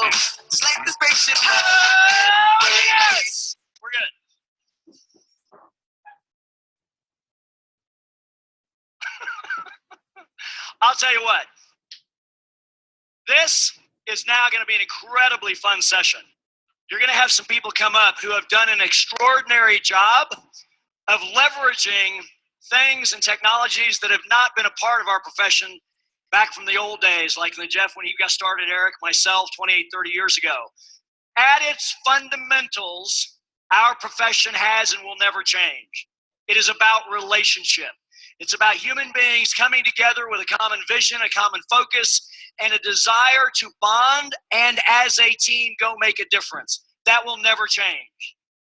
It's like the spaceship. Yes! We're good. I'll tell you what. This is now going to be an incredibly fun session. You're going to have some people come up who have done an extraordinary job of leveraging things and technologies that have not been a part of our profession back from the old days, like Jeff, when he got started, Eric, myself, 28, 30 years ago. At its fundamentals, our profession has and will never change. It is about relationship. It's about human beings coming together with a common vision, a common focus, and a desire to bond and as a team go make a difference. That will never change.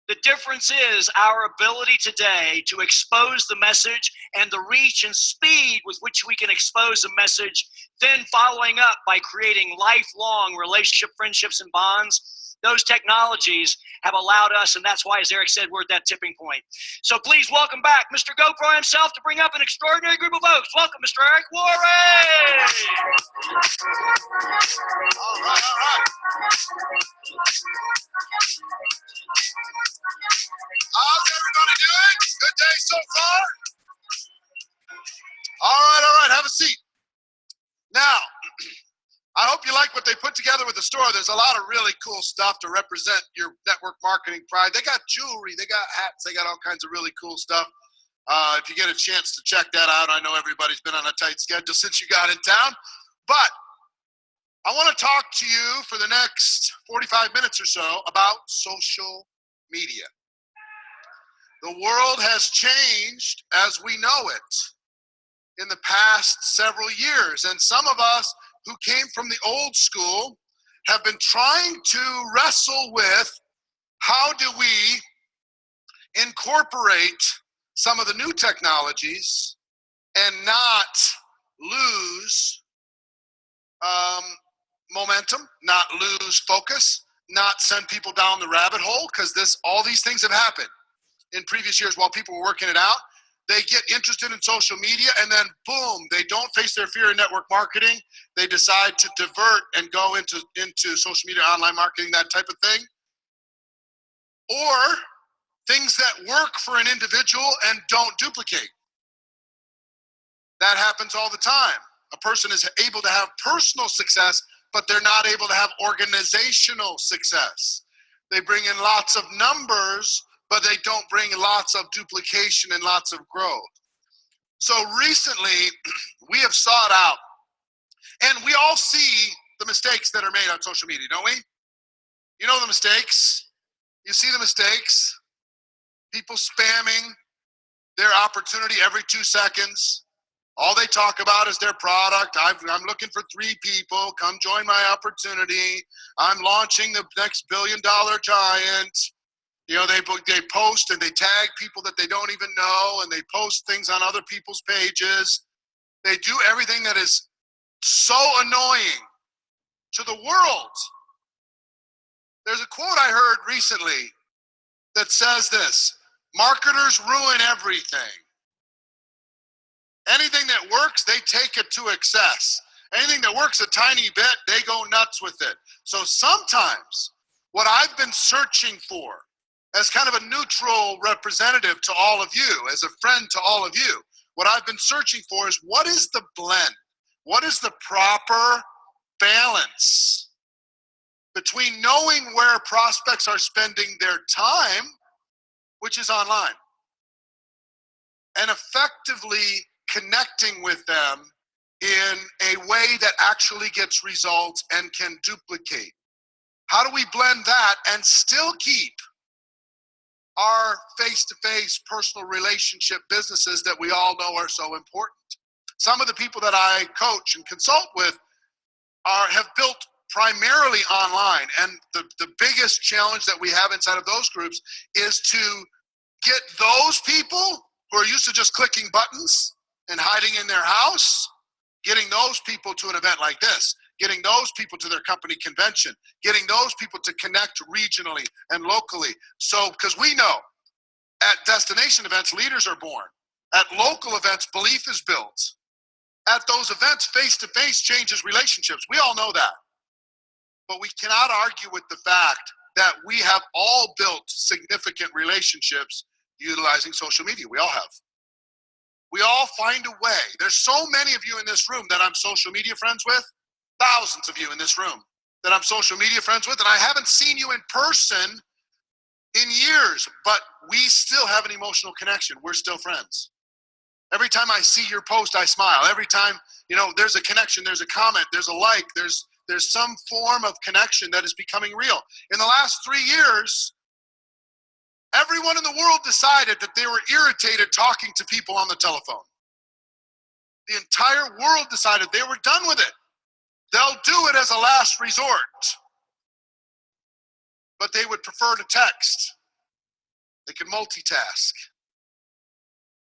The difference is our ability today to expose the message and the reach and speed with which we can expose a message, then following up by creating lifelong relationship, friendships, and bonds. Those technologies have allowed us, and that's why, as Eric said, we're at that tipping point. So please welcome back Mr. GoPro himself to bring up an extraordinary group of folks. Welcome, Mr. Eric Warren. All right. How's everybody doing? Good day so far? All right. Have a seat. Now, I hope you like what they put together with the store. There's a lot of really cool stuff to represent your network marketing pride. They got jewelry, they got hats, they got all kinds of really cool stuff. If you get a chance to check that out, I know everybody's been on a tight schedule since you got in town. But I want to talk to you for the next 45 minutes or so about social media. The world has changed as we know it in the past several years. And some of us who came from the old school have been trying to wrestle with how do we incorporate some of the new technologies and not lose momentum, not lose focus, not send people down the rabbit hole, because all these things have happened in previous years while people were working it out. They get interested in social media and then boom, they don't face their fear in network marketing. They decide to divert and go into social media, online marketing, that type of thing. Or things that work for an individual and don't duplicate. That happens all the time. A person is able to have personal success, but they're not able to have organizational success. They bring in lots of numbers, but they don't bring lots of duplication and lots of growth. So recently, we have sought out, and we all see the mistakes that are made on social media, don't we? You know the mistakes. You see the mistakes. People spamming their opportunity every 2 seconds. All they talk about is their product. I'm looking for 3 people. Come join my opportunity. I'm launching the next billion-dollar giant. You know, they post and they tag people that they don't even know, and they post things on other people's pages. They do everything that is so annoying to the world. There's a quote I heard recently that says this: marketers ruin everything. Anything that works, they take it to excess. Anything that works a tiny bit, they go nuts with it. So sometimes what I've been searching for as kind of a neutral representative to all of you, as a friend to all of you, what I've been searching for is, what is the blend? What is the proper balance between knowing where prospects are spending their time, which is online, and effectively connecting with them in a way that actually gets results and can duplicate? How do we blend that and still keep our face-to-face personal relationship businesses that we all know are so important? Some of the people that I coach and consult with have built primarily online, and the biggest challenge that we have inside of those groups is to get those people who are used to just clicking buttons and hiding in their house, getting those people to an event like this, getting those people to their company convention, getting those people to connect regionally and locally. So, because we know at destination events, leaders are born. At local events, belief is built. At those events, face-to-face changes relationships. We all know that. But we cannot argue with the fact that we have all built significant relationships utilizing social media. We all have. We all find a way. There's so many of you in this room that I'm social media friends with, thousands of you in this room that I'm social media friends with, and I haven't seen you in person in years, but we still have an emotional connection. We're still friends. Every time I see your post, I smile. Every time, there's a connection, there's a comment, there's a like, there's some form of connection that is becoming real. In the last 3 years, everyone in the world decided that they were irritated talking to people on the telephone. The entire world decided they were done with it. They'll do it as a last resort. But they would prefer to text. They can multitask.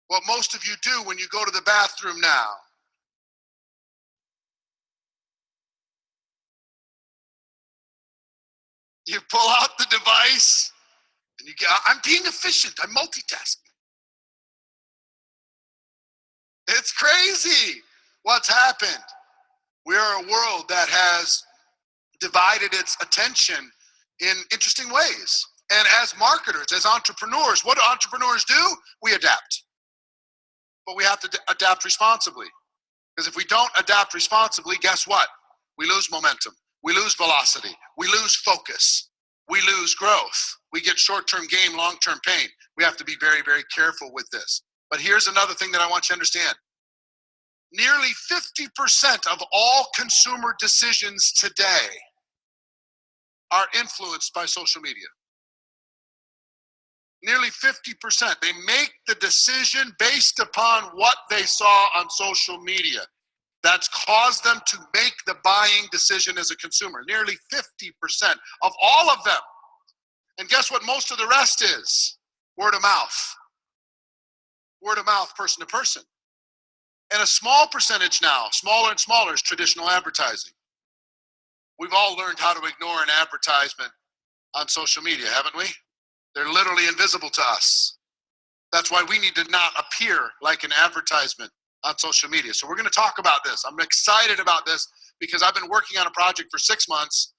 What most of you do when you go to the bathroom now. You pull out the device and you get, I'm being efficient, I'm multitasking. It's crazy what's happened. We are a world that has divided its attention in interesting ways. And as marketers, as entrepreneurs, what do entrepreneurs do? We adapt. But we have to adapt responsibly. Because if we don't adapt responsibly, guess what? We lose momentum. We lose velocity. We lose focus. We lose growth. We get short-term gain, long-term pain. We have to be very, very careful with this. But here's another thing that I want you to understand. Nearly 50% of all consumer decisions today are influenced by social media. Nearly 50%. They make the decision based upon what they saw on social media. That's caused them to make the buying decision as a consumer. Nearly 50% of all of them. And guess what most of the rest is? Word of mouth. Word of mouth, person to person. And a small percentage now, smaller and smaller, is traditional advertising. We've all learned how to ignore an advertisement on social media, haven't we? They're literally invisible to us. That's why we need to not appear like an advertisement on social media. So we're going to talk about this. I'm excited about this because I've been working on a project for 6 months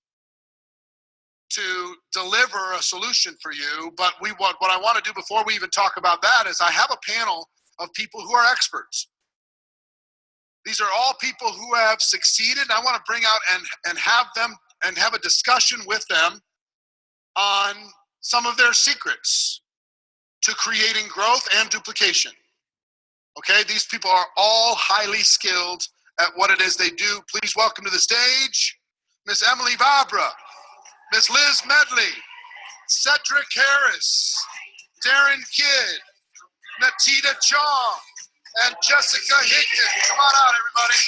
to deliver a solution for you. But what I want to do before we even talk about that is I have a panel of people who are experts. These are all people who have succeeded. I want to bring out and have them and have a discussion with them on some of their secrets to creating growth and duplication. Okay, these people are all highly skilled at what it is they do. Please welcome to the stage, Miss Emily Vabra, Miss Liz Medley, Cedric Harris, Darren Kidd, Natita Chong, and Jessica Higgins. Come on out, everybody.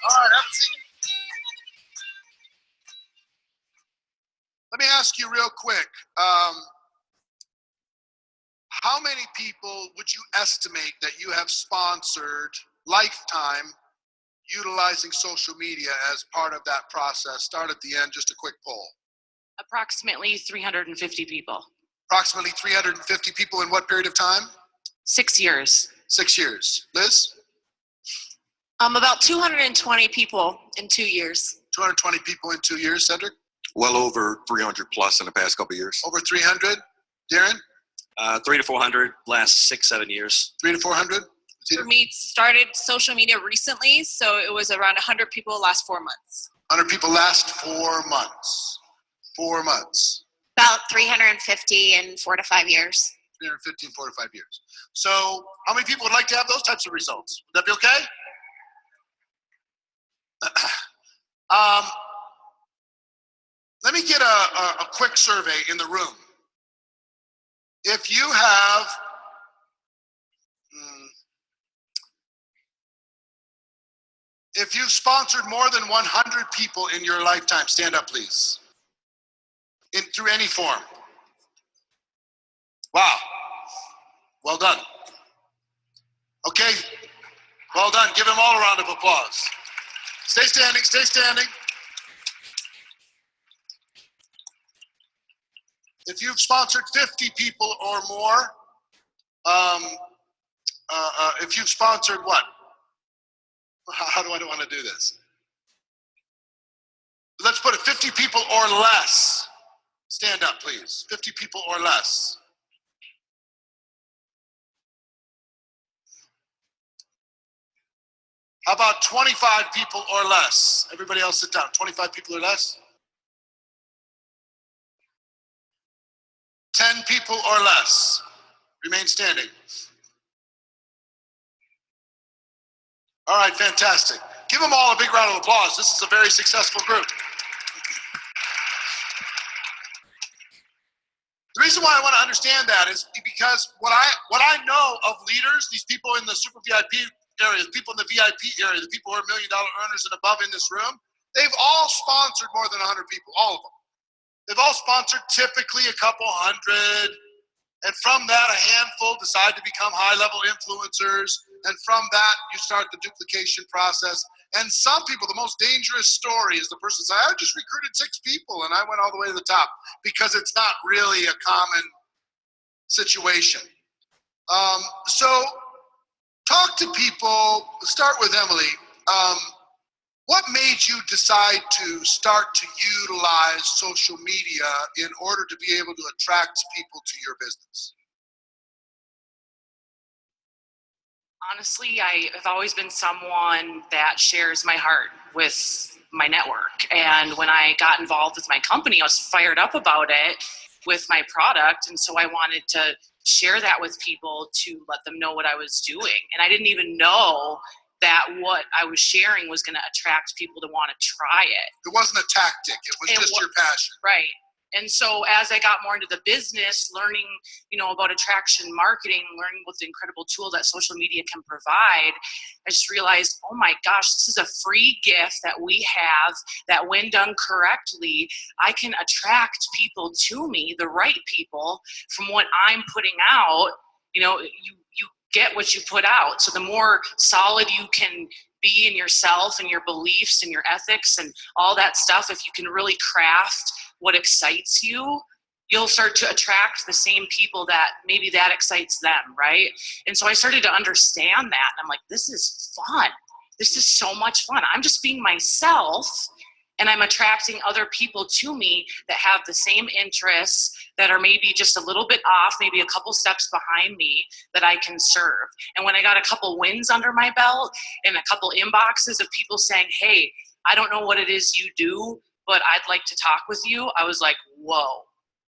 All right, have a seat. Let me ask you real quick. How many people would you estimate that you have sponsored lifetime utilizing social media as part of that process? Start at the end, just a quick poll. Approximately 350 people. Approximately 350 people in what period of time? 6 years. 6 years. Liz? About 220 people in 2 years. 220 people in 2 years. Cedric? Well over 300 plus in the past couple of years. Over 300. Darren? 300 to 400 last 6-7 years. 300 to 400. For me, started social media recently, so it was around 100 people last 4 months. 100 people last 4 months. 4 months. About 350 in 4 to 5 years. 350 in 4 to 5 years. So how many people would like to have those types of results? Would that be okay? Let me get a quick survey in the room. If you have, if you've sponsored more than 100 people in your lifetime, stand up, please. Through any form. Wow. Well done. Okay. Well done. Give them all a round of applause. Stay standing. Stay standing. If you've sponsored 50 people or more, if you've sponsored what? How do I want to do this? Let's put it 50 people or less. Stand up, please. 50 people or less. How about 25 people or less? Everybody else sit down. 25 people or less? 10 people or less. Remain standing. All right, fantastic. Give them all a big round of applause. This is a very successful group. The reason why I want to understand that is because what I know of leaders, these people in the super VIP area, the people in the VIP area, the people who are $1 million earners and above in this room, they've all sponsored more than 100 people, all of them. They've all sponsored typically a couple hundred, and from that a handful decide to become high-level influencers, and from that you start the duplication process. And some people, the most dangerous story is the person says, I just recruited 6 people and I went all the way to the top, because it's not really a common situation. So talk to people. Start with Emily. What made you decide to start to utilize social media in order to be able to attract people to your business? Honestly, I have always been someone that shares my heart with my network. And when I got involved with my company, I was fired up about it with my product. And so I wanted to share that with people to let them know what I was doing. And I didn't even know that what I was sharing was going to attract people to want to try it. It wasn't a tactic. It was just your passion. Right. And so as I got more into the business, learning, about attraction marketing, learning what the incredible tool that social media can provide, I just realized, oh my gosh, this is a free gift that we have that when done correctly, I can attract people to me, the right people, from what I'm putting out. You get what you put out. So the more solid you can be in yourself and your beliefs and your ethics and all that stuff, if you can really craft what excites you, you'll start to attract the same people that maybe that excites them, right? And so I started to understand that. I'm like, this is fun. This is so much fun. I'm just being myself, and I'm attracting other people to me that have the same interests, that are maybe just a little bit off, maybe a couple steps behind me, that I can serve. And when I got a couple wins under my belt and a couple inboxes of people saying, hey, I don't know what it is you do, but I'd like to talk with you, I was like, whoa,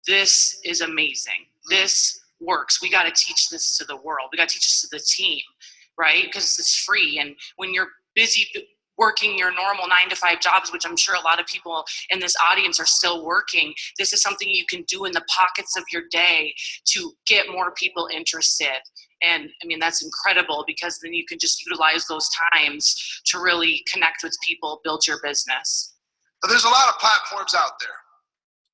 this is amazing. This works. We got to teach this to the world. We got to teach this to the team, right? Because it's free. And when you're busy working your normal 9-to-5 jobs, which I'm sure a lot of people in this audience are still working, this is something you can do in the pockets of your day to get more people interested. And I mean, that's incredible, because then you can just utilize those times to really connect with people, build your business. There's a lot of platforms out there,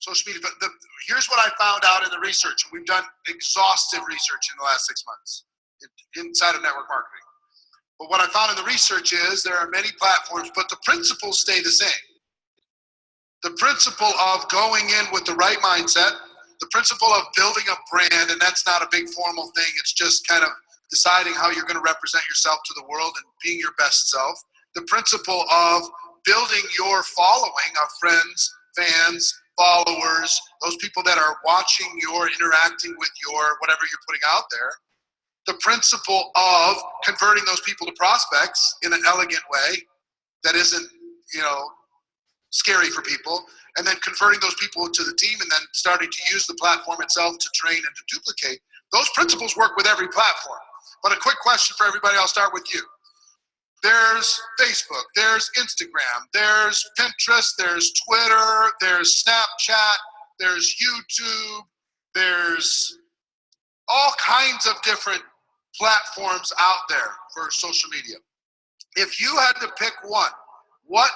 social media, but here's what I found out in the research. We've done exhaustive research in the last 6 months inside of network marketing. But what I found in the research is there are many platforms, but the principles stay the same. The principle of going in with the right mindset, the principle of building a brand, and that's not a big formal thing. It's just kind of deciding how you're going to represent yourself to the world and being your best self. The principle of building your following of friends, fans, followers, those people that are watching your, interacting with your, whatever you're putting out there. The principle of converting those people to prospects in an elegant way that isn't, scary for people, and then converting those people to the team, and then starting to use the platform itself to train and to duplicate. Those principles work with every platform. But a quick question for everybody, I'll start with you. There's Facebook, there's Instagram, there's Pinterest, there's Twitter, there's Snapchat, there's YouTube, there's all kinds of different platforms out there for social media. If you had to pick one, what,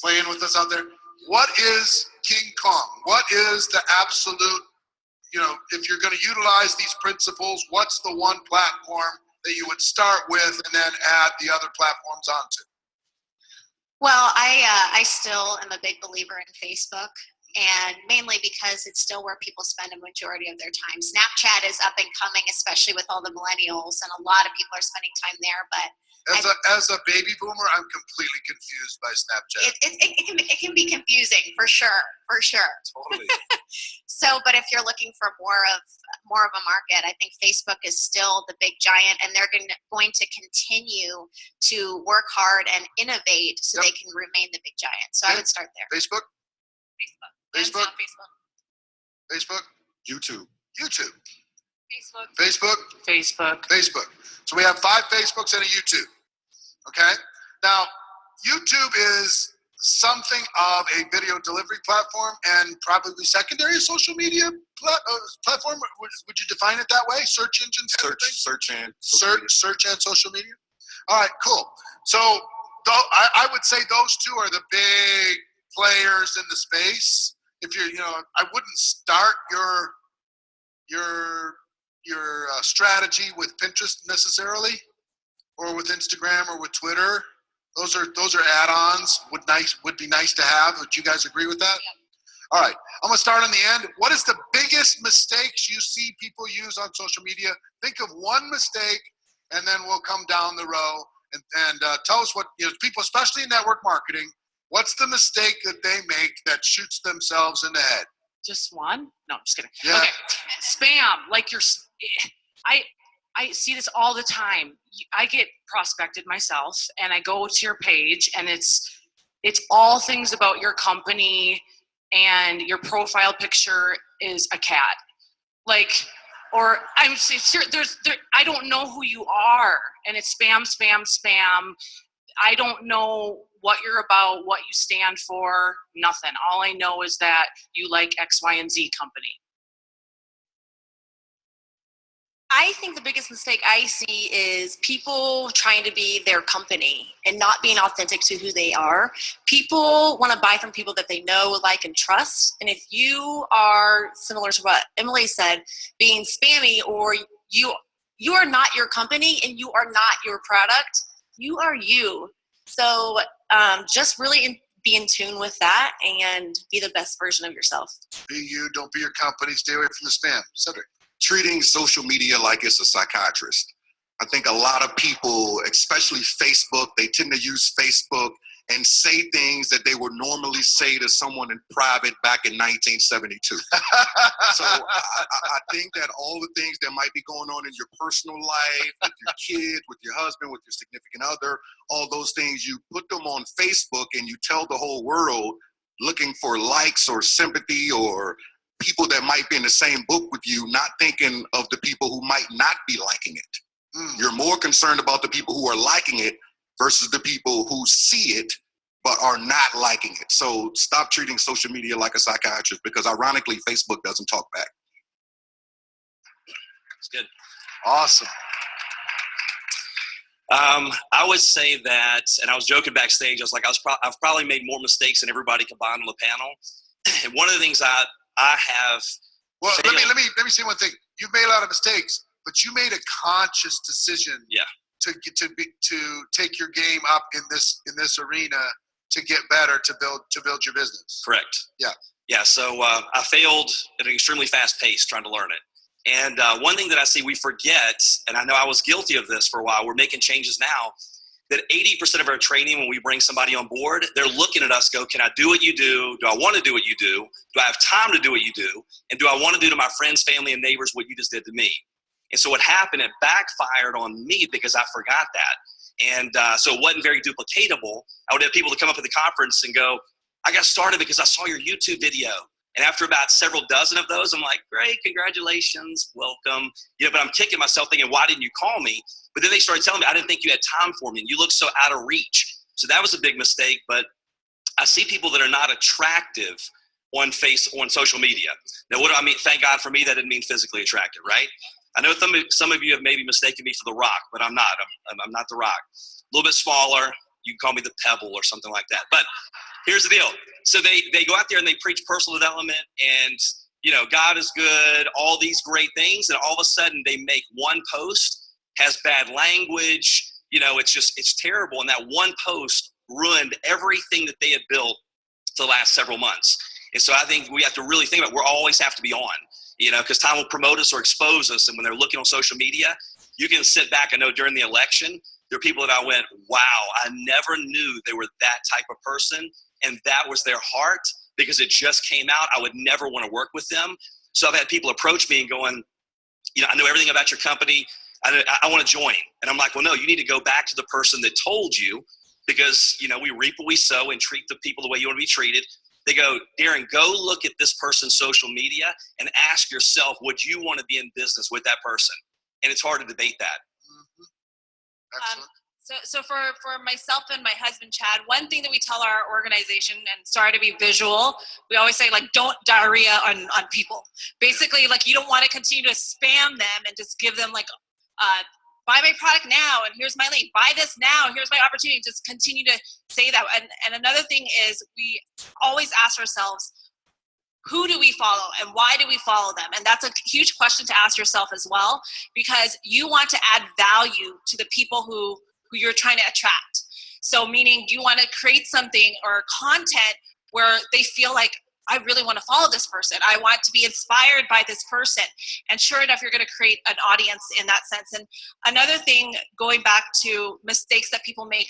playing with us out there, what is King Kong? What is the absolute, if you're going to utilize these principles, what's the one platform that you would start with and then add the other platforms onto? Well, I still am a big believer in Facebook. and mainly because it's still where people spend a majority of their time. Snapchat is up and coming, especially with all the millennials, and a lot of people are spending time there. But as a baby boomer, I'm completely confused by Snapchat. it can be confusing for sure. Totally. So, but if you're looking for more of a market, I think Facebook is still the big giant, and they're going to continue to work hard and innovate so they can remain the big giant. So I would start there. Facebook. Facebook. YouTube. Facebook. So we have 5 Facebooks and a YouTube. Okay. Now, YouTube is something of a video delivery platform and probably secondary social media platform. Would you define it that way? Search engines. Search and social media. All right. Cool. So I would say those 2 are the big players in the space. If I wouldn't start your strategy with Pinterest necessarily, or with Instagram or with Twitter. Those are add-ons. Would be nice to have. Would you guys agree with that? Yeah. All right. I'm gonna start on the end. What is the biggest mistakes you see people use on social media? Think of one mistake, and then we'll come down the row and tell us what people, especially in network marketing. What's the mistake that they make that shoots themselves in the head? Just one? No, I'm just kidding. Yeah. Okay. Spam. Like I see this all the time. I get prospected myself, and I go to your page, and it's all things about your company, and your profile picture is a cat. Like, or I'm serious, I don't know who you are, and it's spam. I don't know what you're about, what you stand for, nothing. All I know is that you like X, Y, and Z company. I think the biggest mistake I see is people trying to be their company and not being authentic to who they are. People want to buy from people that they know, like, and trust. And if you are, similar to what Emily said, being spammy, or you are not your company and you are not your product, you are you. So just really be in tune with that and be the best version of yourself. Be you, don't be your company. Stay away from the spam. Cedric. Treating social media like it's a psychiatrist. I think a lot of people, especially Facebook, they tend to use Facebook and say things that they would normally say to someone in private back in 1972. So I think that all the things that might be going on in your personal life, with your kids, with your husband, with your significant other, all those things, you put them on Facebook and you tell the whole world, looking for likes or sympathy or people that might be in the same book with you, not thinking of the people who might not be liking it. You're more concerned about the people who are liking it versus the people who see it but are not liking it. So stop treating social media like a psychiatrist, because ironically, Facebook doesn't talk back. It's good. Awesome. I would say that, and I was joking backstage, I was like, I've probably made more mistakes than everybody combined on the panel. And one of the things I have. Well, let me say one thing. You've made a lot of mistakes, but you made a conscious decision. Yeah. To take your game up in this arena to get better, to build your business. Correct. Yeah. Yeah. So I failed at an extremely fast pace trying to learn it. And one thing that I see we forget, and I know I was guilty of this for a while, we're making changes now, that 80% of our training, when we bring somebody on board, they're looking at us, go, can I do what you do? Do I want to do what you do? Do I have time to do what you do? And do I want to do to my friends, family, and neighbors what you just did to me? And so what happened, it backfired on me because I forgot that. And so it wasn't very duplicatable. I would have people to come up at the conference and go, I got started because I saw your YouTube video. And after about several dozen of those, I'm like, great, congratulations, welcome. But I'm kicking myself thinking, why didn't you call me? But then they started telling me, I didn't think you had time for me, and you look so out of reach. So that was a big mistake. But I see people that are not attractive on social media. Now, what do I mean? Thank God for me, that didn't mean physically attractive, right? I know some of you have maybe mistaken me for The Rock, but I'm not. I'm not The Rock. A little bit smaller. You can call me the Pebble or something like that. But here's the deal. So they go out there and they preach personal development and, God is good, all these great things. And all of a sudden they make one post, has bad language. It's terrible. And that one post ruined everything that they had built for the last several months. And so I think we have to really think about, we always have to be on, because time will promote us or expose us. And when they're looking on social media, you can sit back and know during the election, there are people that I went, wow, I never knew they were that type of person. And that was their heart because it just came out. I would never want to work with them. So I've had people approach me and going, I know everything about your company. I want to join. And I'm like, well, no, you need to go back to the person that told you, because, we reap what we sow and treat the people the way you want to be treated. They go, Darren, go look at this person's social media and ask yourself, would you want to be in business with that person? And it's hard to debate that. Excellent. So for myself and my husband, Chad, one thing that we tell our organization, and sorry to be visual, we always say, don't diarrhea on people. Basically, you don't want to continue to spam them and just give them buy my product now, and here's my link. Buy this now, here's my opportunity. Just continue to say that. And another thing is, we always ask ourselves, who do we follow and why do we follow them? And that's a huge question to ask yourself as well, because you want to add value to the people who you're trying to attract. So meaning you want to create something or content where they feel like, I really want to follow this person. I want to be inspired by this person. And sure enough, you're going to create an audience in that sense. And another thing, going back to mistakes that people make,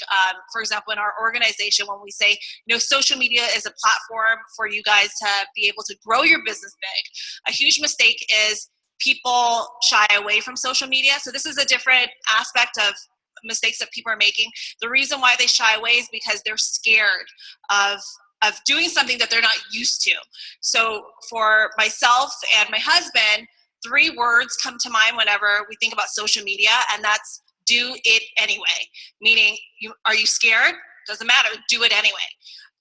for example, in our organization, when we say, social media is a platform for you guys to be able to grow your business big. A huge mistake is people shy away from social media. So this is a different aspect of mistakes that people are making. The reason why they shy away is because they're scared of doing something that they're not used to. So for myself and my husband, 3 words come to mind whenever we think about social media, and that's do it anyway. Meaning, are you scared? Doesn't matter, do it anyway.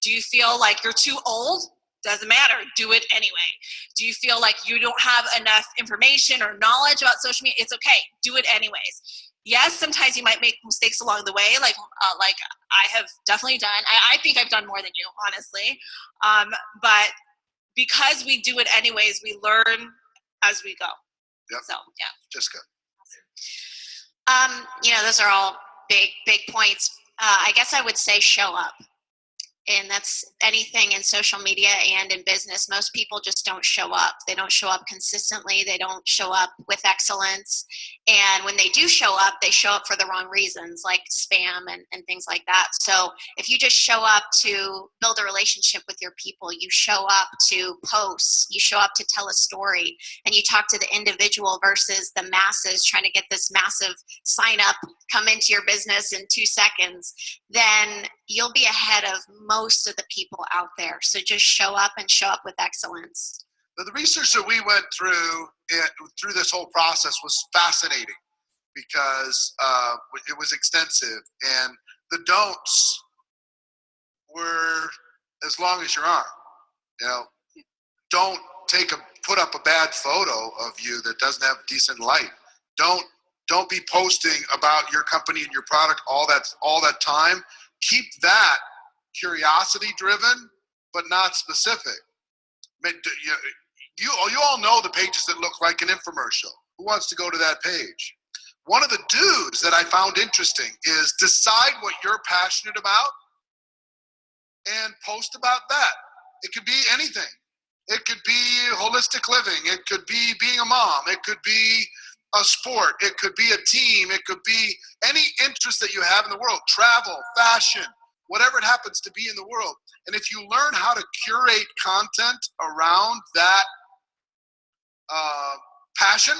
Do you feel like you're too old? Doesn't matter, do it anyway. Do you feel like you don't have enough information or knowledge about social media? It's okay, do it anyways. Yes, sometimes you might make mistakes along the way, like I have definitely done. I think I've done more than you, honestly. But because we do it anyways, we learn as we go. Yep. So, yeah. Jessica. Those are all big points. I guess I would say show up. And that's anything in social media and in business. Most people just don't show up. They don't show up consistently. They don't show up with excellence. And when they do show up, they show up for the wrong reasons, like spam and things like that. So if you just show up to build a relationship with your people, you show up to post, you show up to tell a story, and you talk to the individual versus the masses trying to get this massive sign up, come into your business in 2 seconds, then you'll be ahead of most of the people out there. So just show up and show up with excellence. The research that we went through this whole process was fascinating because it was extensive, and the don'ts were as long as your arm. Don't put up a bad photo of you that doesn't have decent light. Don't be posting about your company and your product all that time. Keep that curiosity driven, but not specific. You all know the pages that look like an infomercial. Who wants to go to that page? One of the do's that I found interesting is decide what you're passionate about and post about that. It could be anything. It could be holistic living. It could be being a mom. It could be a sport. It could be a team. It could be any interest that you have in the world. Travel, fashion, whatever it happens to be in the world. And if you learn how to curate content around that passion,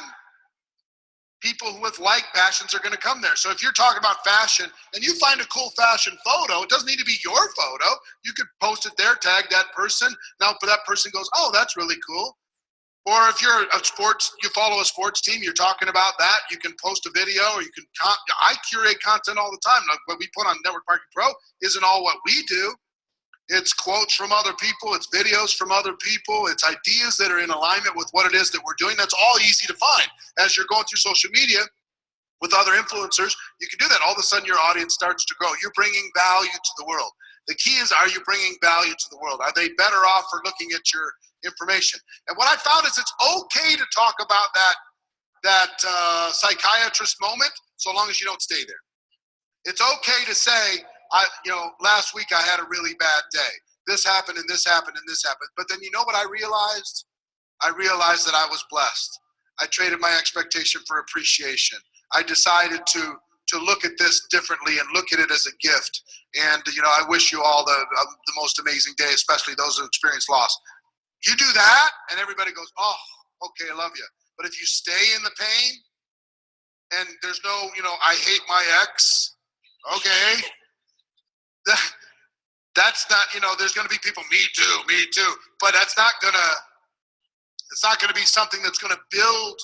people with like passions are going to come there. So if you're talking about fashion and you find a cool fashion photo, it doesn't need to be your photo. You could post it there, tag that person. Now, if that person goes, oh, that's really cool. Or if you're you follow a sports team, you're talking about that, you can post a video, or you can, I curate content all the time. Like what we put on Network Marketing Pro isn't all what we do. It's quotes from other people, it's videos from other people, it's ideas that are in alignment with what it is that we're doing. That's all easy to find. As you're going through social media with other influencers, you can do that. All of a sudden your audience starts to grow. You're bringing value to the world. The key is, are you bringing value to the world? Are they better off for looking at your information? And what I found is it's okay to talk about that psychiatrist moment, so long as you don't stay there. It's okay to say, last week I had a really bad day. this happened and this happened and this happened. But then you know what I realized? I realized that I was blessed. I traded my expectation for appreciation. I decided to look at this differently and look at it as a gift. And, I wish you all the most amazing day, especially those who experience loss. You do that, and everybody goes, oh, okay, I love you. But if you stay in the pain, and there's no, I hate my ex, okay, that's not, there's going to be people, me too. But it's not going to be something that's going to build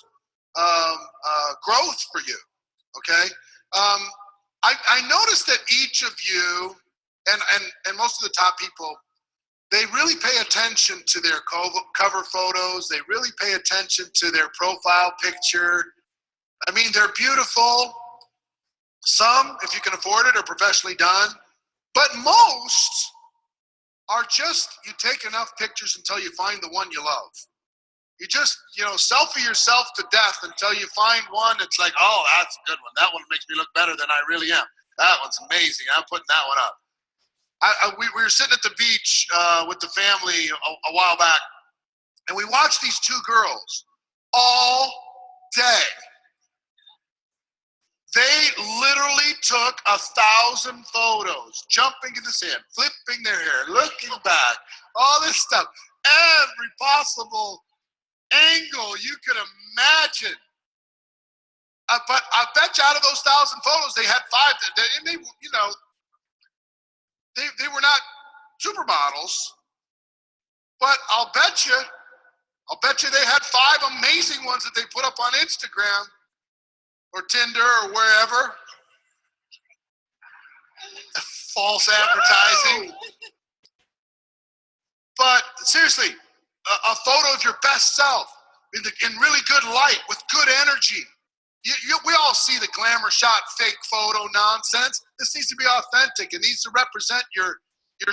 growth for you, okay? I noticed that each of you, and most of the top people, they really pay attention to their cover photos. They really pay attention to their profile picture. I mean, they're beautiful. Some, if you can afford it, are professionally done. But most are just, you take enough pictures until you find the one you love. You just, selfie yourself to death until you find one that's like, oh, that's a good one. That one makes me look better than I really am. That one's amazing. I'm putting that one up. We were sitting at the beach with the family a while back, and we watched these two girls all day. They literally took 1,000 photos, jumping in the sand, flipping their hair, looking back, all this stuff, every possible angle you could imagine. But I bet you out of those 1,000 photos, they had 5, and they were not supermodels, but I'll bet you they had 5 amazing ones that they put up on Instagram or Tinder or wherever. False advertising. But seriously, a photo of your best self in really good light with good energy. We all see the glamour shot, fake photo nonsense. This needs to be authentic. It needs to represent your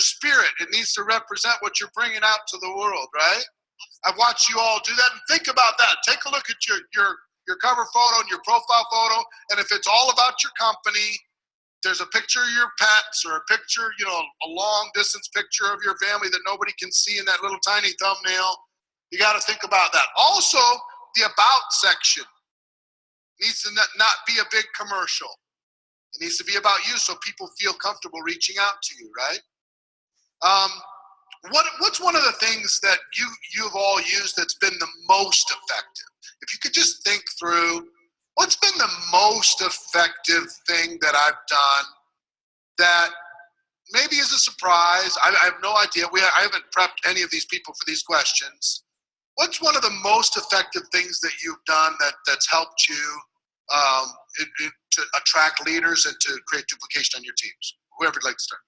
spirit. It needs to represent what you're bringing out to the world, right? I've watched you all do that, and think about that. Take a look at your cover photo and your profile photo, and if it's all about your company, there's a picture of your pets or a picture, a long distance picture of your family that nobody can see in that little tiny thumbnail. You got to think about that. Also, the about section needs to not be a big commercial. It needs to be about you so people feel comfortable reaching out to you, right? What's one of the things that you've all used that's been the most effective? If you could just think through, what's been the most effective thing that I've done that maybe is a surprise? I have no idea. I haven't prepped any of these people for these questions. What's one of the most effective things that you've done that's helped you to attract leaders and to create duplication on your teams? Whoever would like to start.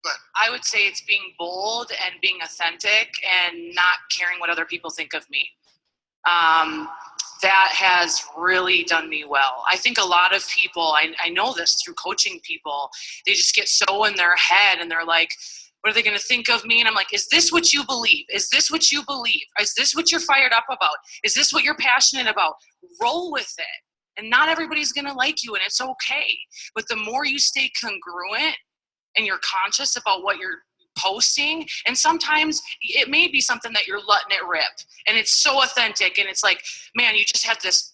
Go ahead. I would say it's being bold and being authentic and not caring what other people think of me. That has really done me well. I think a lot of people, I know this through coaching people, they just get so in their head and they're like, what are they going to think of me? And I'm like, is this what you believe? Is this what you believe? Is this what you're fired up about? Is this what you're passionate about? Roll with it. And not everybody's going to like you, and it's okay. But the more you stay congruent and you're conscious about what you're posting, and sometimes it may be something that you're letting it rip, and it's so authentic, and it's like, man, you just had this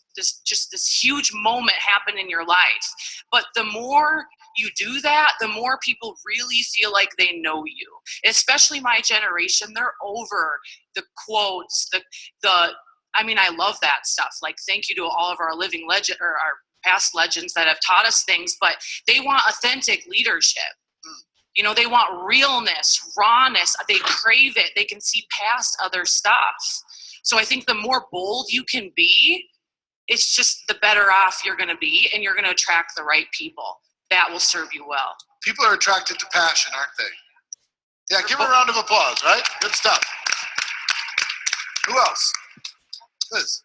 huge moment happen in your life. But the more you do that, the more people really feel like they know you. Especially my generation, they're over the quotes, I love that stuff. Like, thank you to all of our living legend or our past legends that have taught us things, but they want authentic leadership. They want realness, rawness. They crave it. They can see past other stuff. So I think the more bold you can be, it's just the better off you're going to be, and you're going to attract the right people. That will serve you well. People are attracted to passion, aren't they? Yeah, give a round of applause, right? Good stuff. Who else? Liz.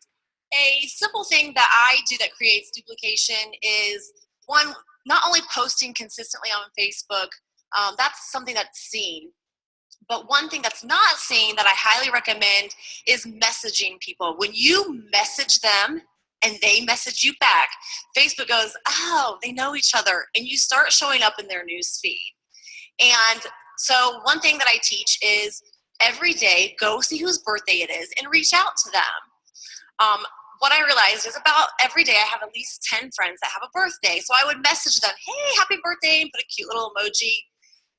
A simple thing that I do that creates duplication is, one, not only posting consistently on Facebook, that's something that's seen. But one thing that's not seen that I highly recommend is messaging people. When you message them and they message you back, Facebook goes, oh, they know each other, and you start showing up in their news feed. And So one thing that I teach is every day, go see whose birthday it is and reach out to them. What I realized is about every day I have at least 10 friends that have a birthday. So I would message them, hey, happy birthday, and put a cute little emoji.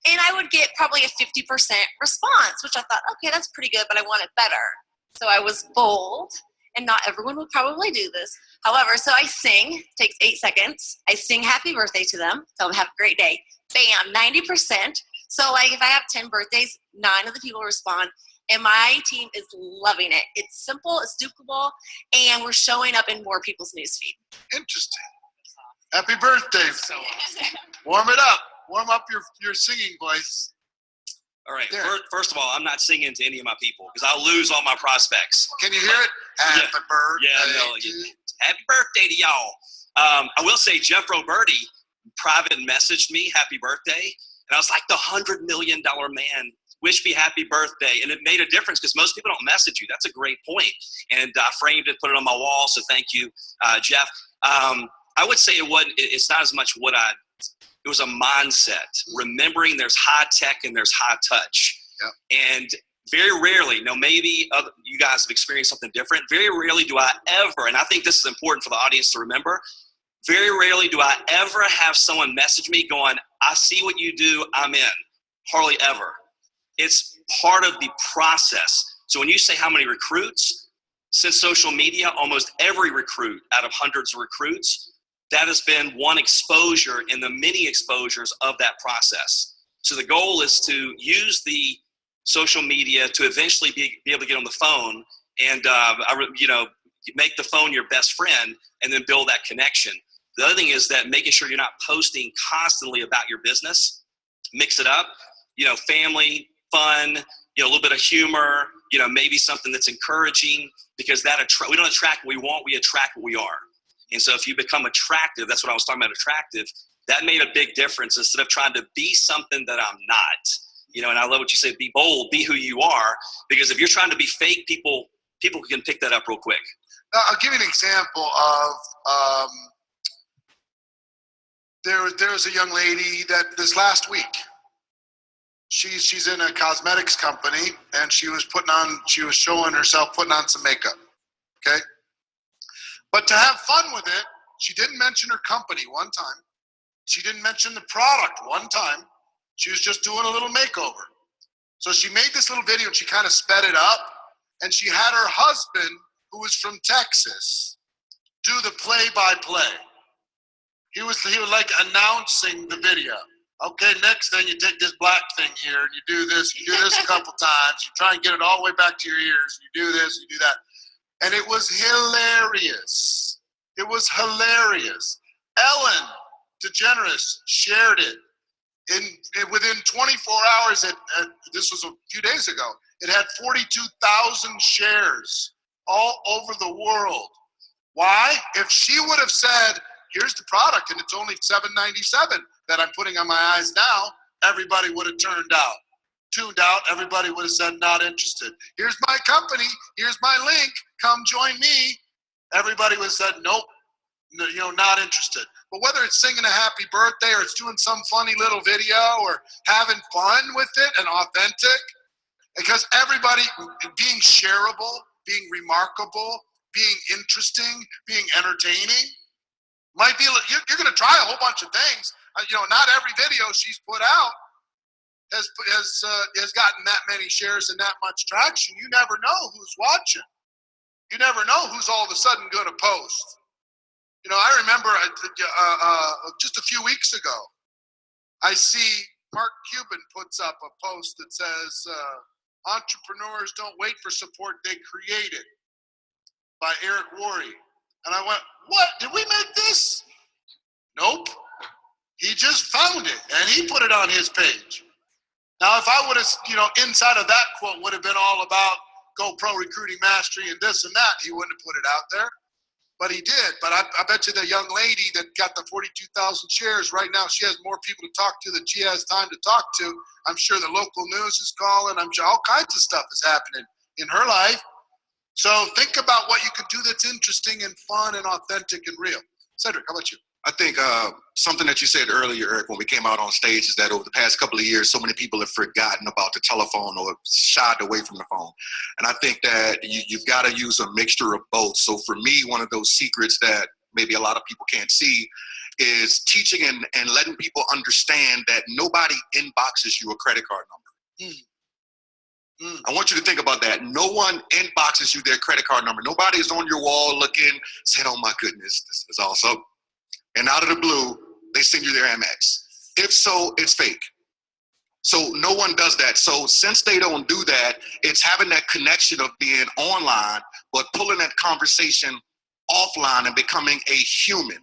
And I would get probably a 50% response, which I thought, okay, that's pretty good, but I want it better. So I was bold, and not everyone would probably do this. However, so I sing, takes 8 seconds. I sing happy birthday to them, tell them have a great day. Bam, 90%. So like if I have 10 birthdays, 9 of the people respond. And my team is loving it. It's simple, it's doable, and we're showing up in more people's newsfeed. Interesting. Happy birthday. So awesome. Warm it up. Warm up your singing voice. All right. There. First of all, I'm not singing to any of my people because I'll lose all my prospects. Can you hear it? Happy birthday. Yeah, no. Happy birthday to y'all. I will say Jeff Roberti private messaged me happy birthday, and I was like the $100 million man. Wish me happy birthday. And it made a difference because most people don't message you. That's a great point. And I framed it, put it on my wall. So thank you, Jeff. I would say it's not as much it was a mindset, remembering there's high tech and there's high touch. Yep. And very rarely, maybe you guys have experienced something different. Very rarely do I ever, and I think this is important for the audience to remember, very rarely do I ever have someone message me going, I see what you do, I'm in. Hardly ever. It's part of the process. So when you say how many recruits, since social media, almost every recruit out of hundreds of recruits, that has been one exposure in the many exposures of that process. So the goal is to use the social media to eventually be able to get on the phone and make the phone your best friend and then build that connection. The other thing is that making sure you're not posting constantly about your business. Mix it up, family, fun, a little bit of humor, maybe something that's encouraging, because we don't attract what we want, we attract what we are. And so if you become attractive, that's what I was talking about, attractive, that made a big difference instead of trying to be something that I'm not. And I love what you said, be bold, be who you are, because if you're trying to be fake, people can pick that up real quick. I'll give you an example of there was a young lady that this last week, she's in a cosmetics company, and she was showing herself putting on some makeup. Okay. But to have fun with it, she didn't mention her company one time. She didn't mention the product one time. She was just doing a little makeover. So she made this little video and she kind of sped it up, and she had her husband, who was from Texas, do the play-by-play. He was like announcing the video. Okay, next thing, you take this black thing here and you do this a couple times. You try and get it all the way back to your ears. You do this, you do that. And it was hilarious. It was hilarious. Ellen DeGeneres shared it. Within 24 hours, this was a few days ago, it had 42,000 shares all over the world. Why? If she would have said, here's the product and it's only $7.97 that I'm putting on my eyes now, everybody would have tuned out, everybody would have said not interested. Here's my company, here's my link, come join me. Everybody would have said nope, not interested. But whether it's singing a happy birthday or it's doing some funny little video or having fun with it and authentic, because everybody being shareable, being remarkable, being interesting, being entertaining, might be, you're going to try a whole bunch of things. Not every video she's put out has gotten that many shares and that much traction. You never know who's watching. You never know who's all of a sudden going to post. I remember just a few weeks ago, I see Mark Cuban puts up a post that says, entrepreneurs don't wait for support, they create it, by Eric Worre. And I went, what? Did we make this? Nope. He just found it and he put it on his page. Now, if I would have, inside of that quote would have been all about Go Pro Recruiting Mastery and this and that, he wouldn't have put it out there. But he did. But I bet you the young lady that got the 42,000 shares right now, she has more people to talk to than she has time to talk to. I'm sure the local news is calling. I'm sure all kinds of stuff is happening in her life. So think about what you can do that's interesting and fun and authentic and real. Cedric, how about you? I think something that you said earlier, Eric, when we came out on stage, is that over the past couple of years, so many people have forgotten about the telephone or shied away from the phone. And I think that you've got to use a mixture of both. So for me, one of those secrets that maybe a lot of people can't see is teaching and letting people understand that nobody inboxes you a credit card number. I want you to think about that. No one inboxes you their credit card number. Nobody is on your wall looking, saying, oh my goodness, this is awesome. And out of the blue, they send you their Amex. If so, it's fake. So no one does that. So since they don't do that, it's having that connection of being online, but pulling that conversation offline and becoming a human.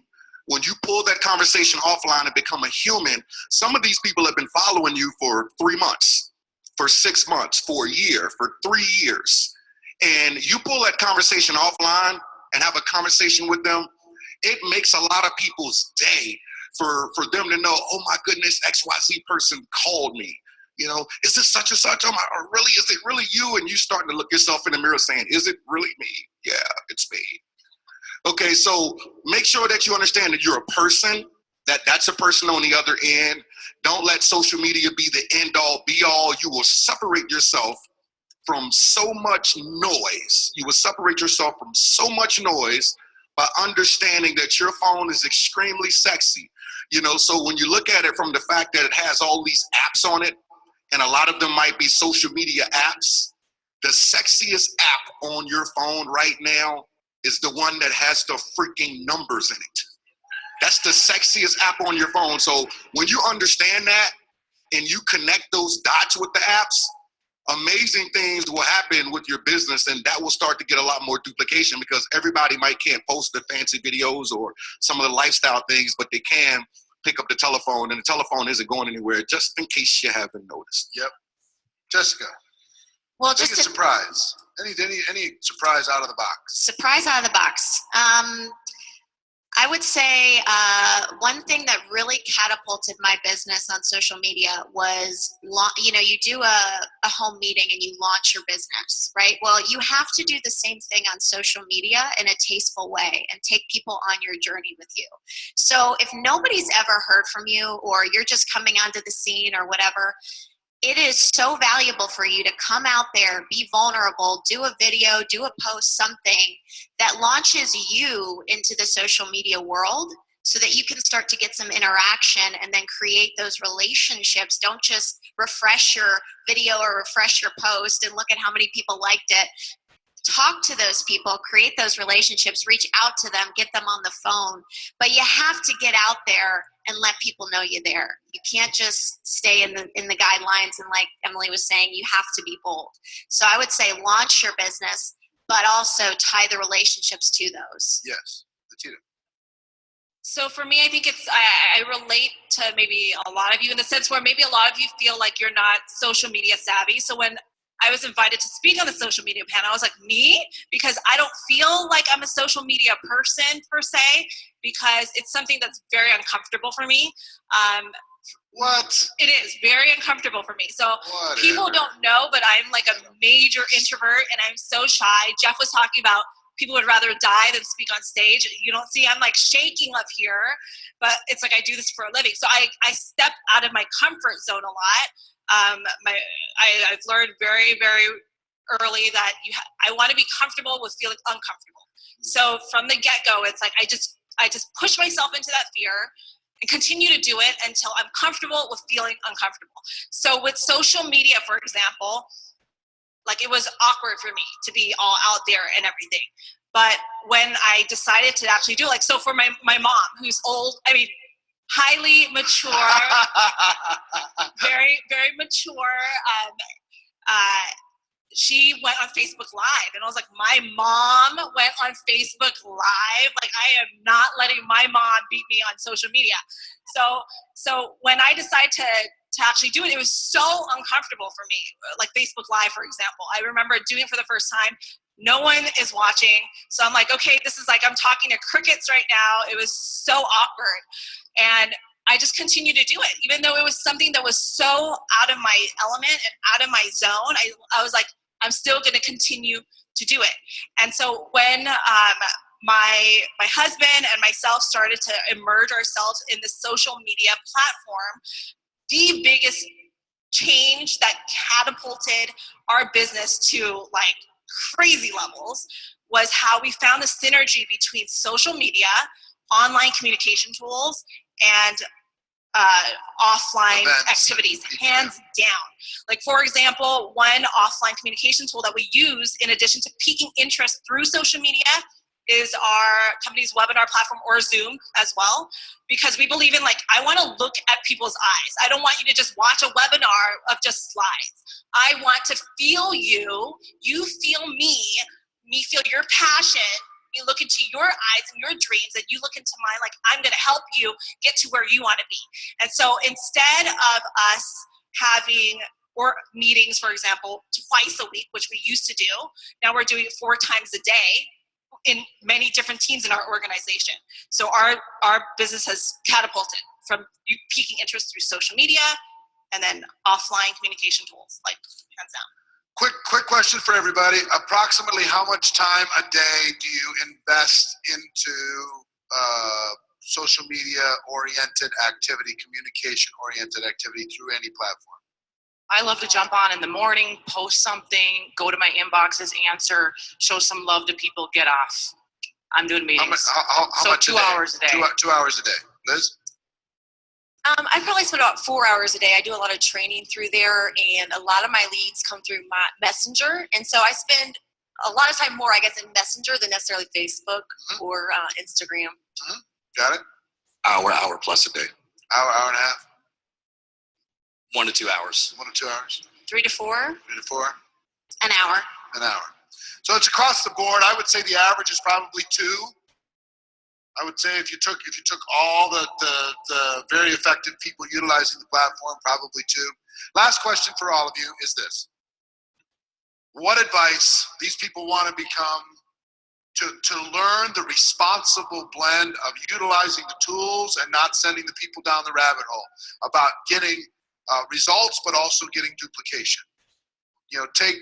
When you pull that conversation offline and become a human, some of these people have been following you for 3 months, for 6 months, for a year, for 3 years. And you pull that conversation offline and have a conversation with them, it makes a lot of people's day for them to know, oh my goodness, XYZ person called me. You know, is this such and such? Oh my, or really, is it really you? And you starting to look yourself in the mirror saying, is it really me? Yeah, it's me. Okay, so make sure that you understand that you're a person, that's a person on the other end. Don't let social media be the end all be all. You will separate yourself from so much noise. You will separate yourself from so much noise by understanding that your phone is extremely sexy. You know, so when you look at it from the fact that it has all these apps on it, and a lot of them might be social media apps, the sexiest app on your phone right now is the one that has the freaking numbers in it. That's the sexiest app on your phone. So when you understand that and you connect those dots with the apps, amazing things will happen with your business, and that will start to get a lot more duplication because everybody can't post the fancy videos or some of the lifestyle things, but they can pick up the telephone, and the telephone isn't going anywhere, just in case you haven't noticed. Yep. Jessica. Well, Biggest just surprise. Any surprise out of the box? surprise out of the box. I would say one thing that really catapulted my business on social media was, you do a home meeting and you launch your business, right? Well, you have to do the same thing on social media in a tasteful way and take people on your journey with you. So if nobody's ever heard from you or you're just coming onto the scene or whatever, it is so valuable for you to come out there, be vulnerable, do a video, do a post, something that launches you into the social media world so that you can start to get some interaction and then create those relationships. Don't just refresh your video or refresh your post and look at how many people liked it. Talk to those people, create those relationships, reach out to them, get them on the phone. But you have to get out there and let people know you're there. You can't just stay in the guidelines. And like Emily was saying, you have to be bold. So I would say launch your business, but also tie the relationships to those. Yes. Latita. So for me, I think I relate to maybe a lot of you in the sense where maybe a lot of you feel like you're not social media savvy. So when I was invited to speak on the social media panel, I was like, me? Because I don't feel like I'm a social media person per se, because it's something that's very uncomfortable for me. What? It is very uncomfortable for me. So Whatever. People don't know, but I'm like a major introvert and I'm so shy. Jeff was talking about people would rather die than speak on stage. You don't see, I'm like shaking up here, but it's like I do this for a living. So I step out of my comfort zone a lot. I've learned very, very early that I want to be comfortable with feeling uncomfortable. So from the get-go, it's like I just push myself into that fear and continue to do it until I'm comfortable with feeling uncomfortable. So with social media, for example, like it was awkward for me to be all out there and everything. But when I decided to actually do it, like, so for my mom, who's old, highly mature, very, very mature. She went on Facebook Live, and I was like, my mom went on Facebook Live. Like, I am not letting my mom beat me on social media. So when I decided to actually do it, it was so uncomfortable for me. Like Facebook Live, for example, I remember doing it for the first time. No one is watching. So I'm like, okay, this is like, I'm talking to crickets right now. It was so awkward. And I just continued to do it, even though it was something that was so out of my element and out of my zone. I was like, I'm still going to continue to do it. And so when my husband and myself started to immerse ourselves in the social media platform, the biggest change that catapulted our business to like crazy levels was how we found the synergy between social media, online communication tools, and offline activities, hands down. Like, for example, one offline communication tool that we use in addition to piquing interest through social media is our company's webinar platform, or Zoom as well, because we believe in, like, I want to look at people's eyes. I don't want you to just watch a webinar of just slides. I want to feel you feel me feel your passion, me look into your eyes and your dreams, and you look into mine, like, I'm going to help you get to where you want to be. And so instead of us having meetings, for example, twice a week, which we used to do, now we're doing it 4 times a day in many different teams in our organization. So our business has catapulted from piquing interest through social media and then offline communication tools, like, hands down. Quick question for everybody. Approximately how much time a day do you invest into social media oriented activity, communication oriented activity through any platform? I love to jump on in the morning, post something, go to my inboxes, answer, show some love to people, get off. I'm doing meetings. How much 2 a day? hours a day. 2 hours a day. Liz? I probably spend about 4 hours a day. I do a lot of training through there, and a lot of my leads come through my Messenger. And so I spend a lot of time more, I guess, in Messenger than necessarily Facebook or Instagram. Got it? Hour plus a day. Hour and a half? 1 to 2 hours. 1 to 2 hours? 3 to 4. 3 to 4? An hour. An hour. So it's across the board. I would say the average is probably 2. I would say if you took all the very effective people utilizing the platform, probably 2. Last question for all of you is this. What advice these people want to become to learn the responsible blend of utilizing the tools and not sending the people down the rabbit hole about getting results, but also getting duplication? You know, take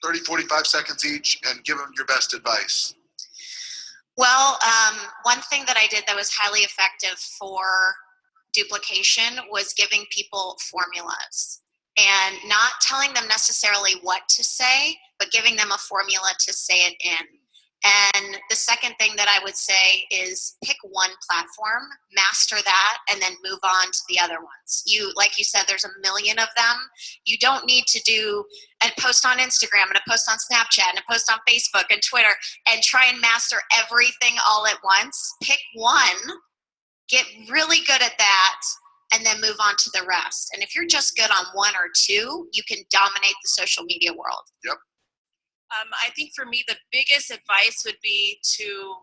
30, 45 seconds each and give them your best advice. Well, one thing that I did that was highly effective for duplication was giving people formulas and not telling them necessarily what to say, but giving them a formula to say it in. And the second thing that I would say is pick one platform, master that, and then move on to the other ones. Like you said, there's a million of them. You don't need to do a post on Instagram and a post on Snapchat and a post on Facebook and Twitter and try and master everything all at once. Pick one, get really good at that, and then move on to the rest. And if you're just good on 1 or 2, you can dominate the social media world. Yep. I think for me, the biggest advice would be to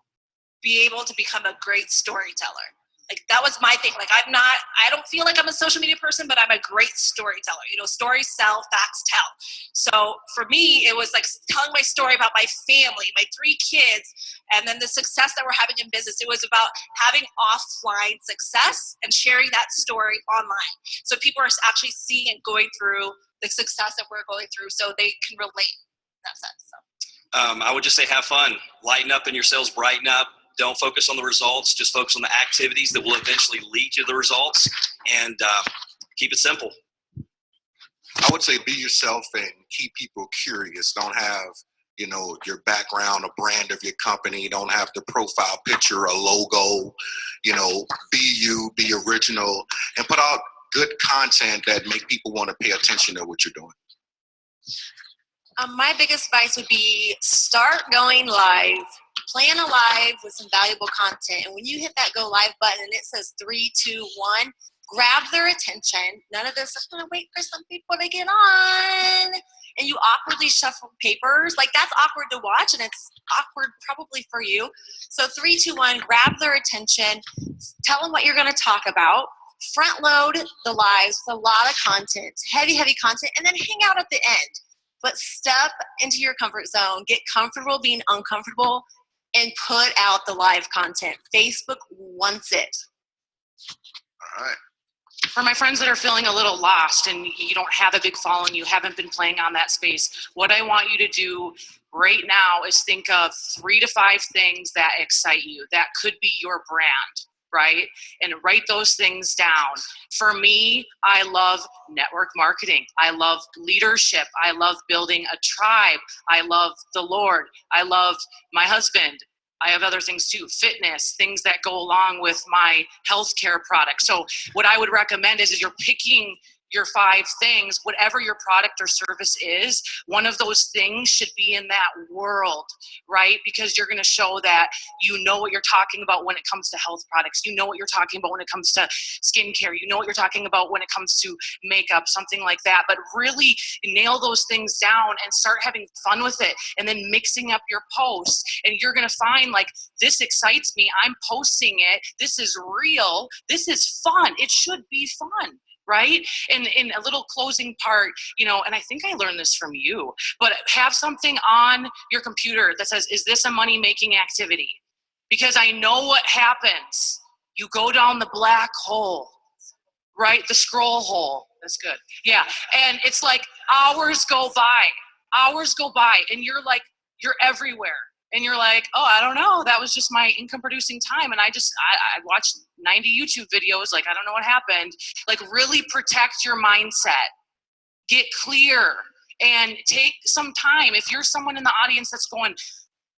be able to become a great storyteller. Like, that was my thing. Like, I don't feel like I'm a social media person, but I'm a great storyteller. You know, stories sell, facts tell. So for me, it was like telling my story about my family, my 3 kids, and then the success that we're having in business. It was about having offline success and sharing that story online. So people are actually seeing and going through the success that we're going through so they can relate. That sense. So. I would just say have fun, lighten up in your sales, brighten up. Don't focus on the results. Just focus on the activities that will eventually lead to the results, and keep it simple. I would say be yourself and keep people curious. Don't have, your background, a brand of your company. Don't have the profile picture, a logo. Be you, be original, and put out good content that make people want to pay attention to what you're doing. My biggest advice would be start going live. Plan a live with some valuable content. And when you hit that go live button and it says 3, 2, 1, grab their attention. None of this, I'm going to wait for some people to get on. And you awkwardly shuffle papers. Like, that's awkward to watch, and it's awkward probably for you. So 3, 2, 1, grab their attention. Tell them what you're going to talk about. Front load the lives with a lot of content, heavy content, and then hang out at the end. But step into your comfort zone, get comfortable being uncomfortable, and put out the live content. Facebook wants it. All right. For my friends that are feeling a little lost and you don't have a big following, you haven't been playing on that space, what I want you to do right now is think of 3 to 5 things that excite you. That could be your brand, right? And write those things down. For me, I love network marketing. I love leadership. I love building a tribe. I love the Lord. I love my husband. I have other things too, fitness, things that go along with my healthcare products. So what I would recommend is you're picking your 5 things, whatever your product or service is, one of those things should be in that world, right? Because you're going to show that you know what you're talking about when it comes to health products. You know what you're talking about when it comes to skincare. You know what you're talking about when it comes to makeup, something like that. But really nail those things down and start having fun with it, and then mixing up your posts. And you're going to find, like, this excites me. I'm posting it. This is real. This is fun. It should be fun. Right? And in a little closing part, you know, and I think I learned this from you, but have something on your computer that says, is this a money-making activity? Because I know what happens. You go down the black hole, right? The scroll hole. That's good. Yeah. And it's like hours go by, and you're like, you're everywhere. And you're like, oh, I don't know. That was just my income producing time. And I watched 90 YouTube videos. Like, I don't know what happened. Like, really protect your mindset. Get clear and take some time. If you're someone in the audience that's going,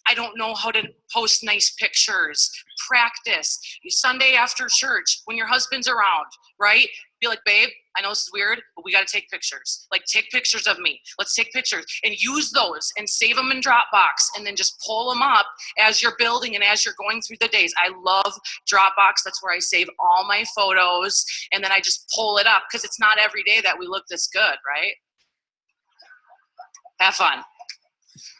I don't know how to post nice pictures, practice. Sunday after church, when your husband's around, right? Be like, babe, I know this is weird, but we got to take pictures. Like, take pictures of me. Let's take pictures and use those and save them in Dropbox, and then just pull them up as you're building and as you're going through the days. I love Dropbox. That's where I save all my photos, and then I just pull it up, because it's not every day that we look this good, right? Have fun.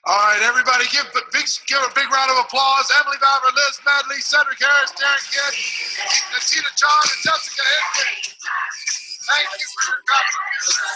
All right, everybody, give a big round of applause. Emily Bauer, Liz Medley, Cedric Harris, Darren Kidd, Natina John, and Jessica Henry. Thank you for your contribution.